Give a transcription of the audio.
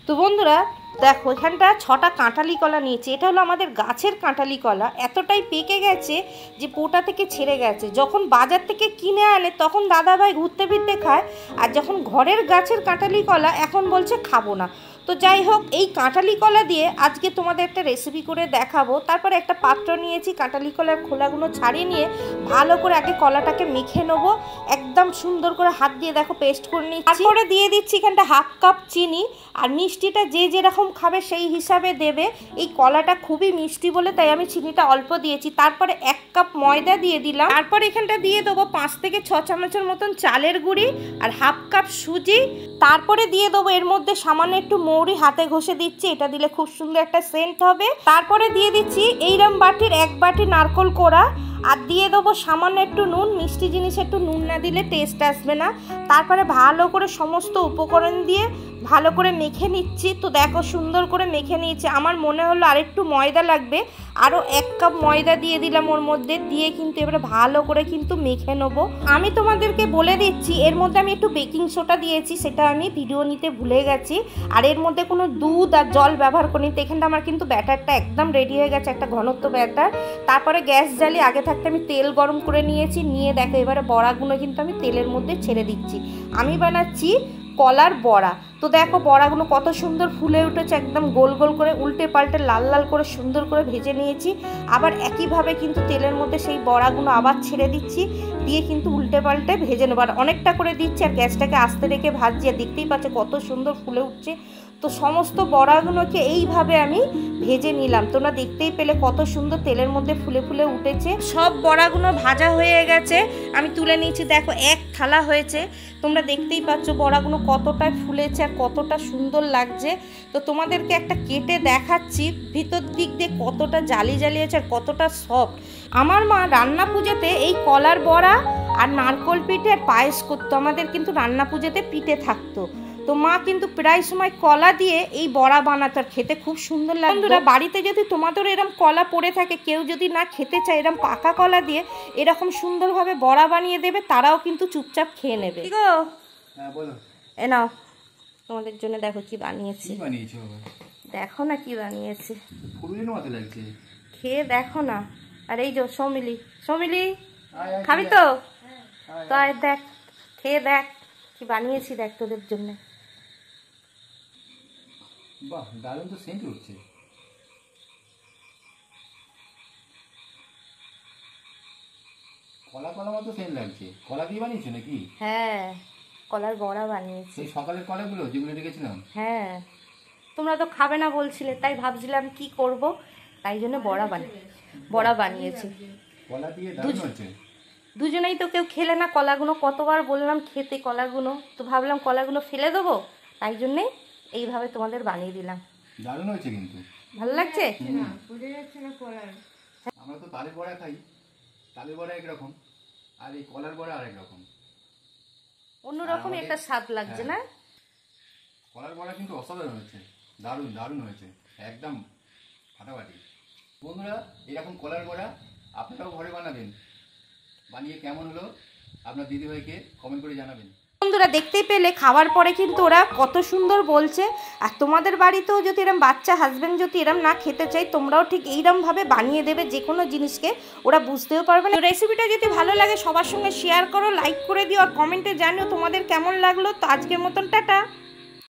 তো বন্ধুরা দেখো এখানটা 6টা কাঁঠালি কলা নিয়েছি। এটা হলো আমাদের গাছের কাঁঠালি কলা, এতটাই পেকে গেছে যে পোটা থেকে ছেড়ে গেছে। যখন বাজার থেকে কিনে আনে তখন দাদাভাই ঘুরতে ফিরতে খায়, আর যখন ঘরের গাছের কাঁঠালি কলা এখন বলছে খাবো না। তো যাই হোক, এই কাঁঠালি কলা দিয়ে আজকে তোমাদের একটা রেসিপি করে দেখাবো। তারপরে একটা পাত্র নিয়েছি, কাঁঠালি কলার খোলাগুলো ছাড়িয়ে নিয়ে ভালো করে আগে কলাটাকে মেখে নেবো, একদম সুন্দর করে হাত দিয়ে দেখো পেস্ট করে নিচ্ছি। তারপরে দিয়ে দিচ্ছি এখানটা হাফ কাপ চিনি, আর মিষ্টিটা যে যেরকম খাবে সেই হিসাবে দেবে। এই কলাটা খুবই মিষ্টি বলে তাই আমি চিনিটা অল্প দিয়েছি। তারপরে 1 কাপ ময়দা দিয়ে দিলাম। তারপর এখানটা দিয়ে দেবো 5 থেকে 6 চামচের মতন চালের গুঁড়ি আর হাফ কাপ সুজি। তারপরে দিয়ে দেবো এর মধ্যে সামান্য একটু মৌরি, হাতে ঘষে দিচ্ছি, এটা দিলে খুব সুন্দর একটা সেন্ট হবে। তারপরে দিয়ে দিচ্ছি এইরকম বাটির 1 বাটি নারকেল কোড়া, আর দিয়ে দেবো সামান্য একটু নুন। মিষ্টি জিনিস একটু নুন না দিলে টেস্ট আসবে না। তারপরে ভালো করে সমস্ত উপকরণ দিয়ে ভালো করে মেখে নিচ্ছি। তো দেখো সুন্দর করে মেখে নিয়েছি। আমার মনে হলো আরেকটু ময়দা লাগবে, আরও 1 কাপ ময়দা দিয়ে দিলাম ওর মধ্যে, দিয়ে কিন্তু এবারে ভালো করে কিন্তু মেখে নেবো। আমি তোমাদেরকে বলে দিচ্ছি এর মধ্যে আমি একটু বেকিং সোডা দিয়েছি, সেটা আমি ভিডিও নিতে ভুলে গেছি। আর এর মধ্যে কোনো দুধ আর জল ব্যবহার করিনি। তো এখানটা আমার কিন্তু ব্যাটারটা একদম রেডি হয়ে গেছে, একটা ঘনত্ব ব্যাটার। তারপরে গ্যাস জ্বালিয়ে আগে থাকতে আমি তেল গরম করে নিয়েছি, নিয়ে দেখো এবারে বড়াগুলো কিন্তু আমি তেলের মধ্যে ছেড়ে দিচ্ছি। আমি বানাচ্ছি কলার বড়া। তো দেখো বড়াগুলো কত সুন্দর ফুলে উঠেছে, একদম গোল গোল করে উল্টে পাল্টে লাল লাল করে সুন্দর করে ভেজে নিয়েছি। আবার একইভাবে কিন্তু তেলের মধ্যে সেই বড়াগুলো আবার ছেড়ে দিচ্ছি, দিয়ে কিন্তু উল্টে পাল্টে ভেজে নেবো। আর অনেকটা করে দিচ্ছি, আর গ্যাসটাকে আস্তে রেখে ভাজছি, আর দেখতেই পাচ্ছ কত সুন্দর ফুলে উঠছে। তো সমস্ত বড়াগুলোকে এইভাবে আমি ভেজে নিলাম। তোমরা দেখতেই পেলে কত সুন্দর তেলের মধ্যে ফুলে ফুলে উঠেছে। সব বড়াগুলো ভাজা হয়ে গেছে, আমি তুলে নিয়েছি। দেখো 1 থালা হয়েছে। তোমরা দেখতেই পাচ্ছ বড়াগুলো কতটা ফুলেছে আর কতটা সুন্দর লাগছে। তো তোমাদেরকে একটা কেটে দেখাচ্ছি ভিতর দিক দিয়ে কতটা জালি জালি আছে আর কতটা সফট। আমার মা রান্না পুজোতে এই কলার বড়া আর নারকোল পিঠে আর পায়েস করতো। আমাদের কিন্তু রান্না পুজোতে পিঠে থাকতো। তো মা কিন্তু প্রায় সময় কলা দিয়ে এই বড়া বানাতো, আর খেতে খুব সুন্দর লাগে। বন্ধুরা বাড়িতে যদি তোমাদের এরকম কলা পড়ে থাকে, কেউ যদি না খেতে চায় এরকম পাকা কলা দিয়ে এরকম সুন্দরভাবে বড়া বানিয়ে দেবে, তারাও কিন্তু চুপচাপ খেয়ে নেবে। ঠিক গো? হ্যাঁ বলো। এ নাও তোমাদের জন্য দেখো কি বানিয়েছি। কি বানিয়েছো বাবা? দেখো না কি বানিয়েছি, ফুলগুলো মতো লাগছে, খেয়ে দেখো না। আর এই যে সৌমিলি, সৌমিলি খাবি তো? তো দেখ, খেয়ে দেখ কি বানিয়েছি, দেখ তোদের জন্য। বাহ, দারুণ তো সেন্ট উঠছে। কলা কলা মতো সেন্ট লাগছে। কলা দিয়ে বানিয়েছো নাকি? হ্যাঁ, কলার বড়া বানিয়েছি। সেই সকালের কলাগুলো যেগুলো রেখেছিলাম? হ্যাঁ, তোমরা তো খাবে না বলছিলে, তাই ভাবছিলাম কি করব, তাই জন্য বড়া বানিয়েছি। কলা দিয়ে দারুণ হচ্ছে। দুজনেই তো কেউ খেলে না কলাগুলো, কতবার বললাম খেতে কলাগুলো, তো ভাবলাম কলাগুলো ফেলে দেবো, তাই জন্যে এইভাবে তোমাদের বানিয়ে দিলাম। দারুণ হয়েছে কিন্তু, ভালো লাগছে। আমরা তো তালের বড়া খাই, তালের বড়া একরকম আর এই কলার বড়া আরেক রকম, অন্যরকম একটা স্বাদ লাগছে না? কলার বড়া কিন্তু অসাধারণ হয়েছে, দারুণ দারুণ হয়েছে, একদম ফাটাফাটি। বন্ধুরা এরকম কলার বড়া আপনারাও ঘরে বানাবেন, বানিয়ে কেমন হলো আপনার দিদিভাইকে কমেন্ট করে জানাবেন। বন্ধুরা দেখতেই পেলে খাওয়ার পরে কিন্তু ওরা কত সুন্দর বলছে। আর তোমাদের বাড়িতেও যদি এরম বাচ্চা হাজব্যান্ড যদি এরম না খেতে চাই, তোমরাও ঠিক এইরমভাবে বানিয়ে দেবে যে কোনো জিনিসকে, ওরা বুঝতেও পারবে না। রেসিপিটা যদি ভালো লাগে সবার সঙ্গে শেয়ার করো, লাইক করে দিও, আর কমেন্টে জানিও তোমাদের কেমন লাগলো। তো আজকের মতন টাটা।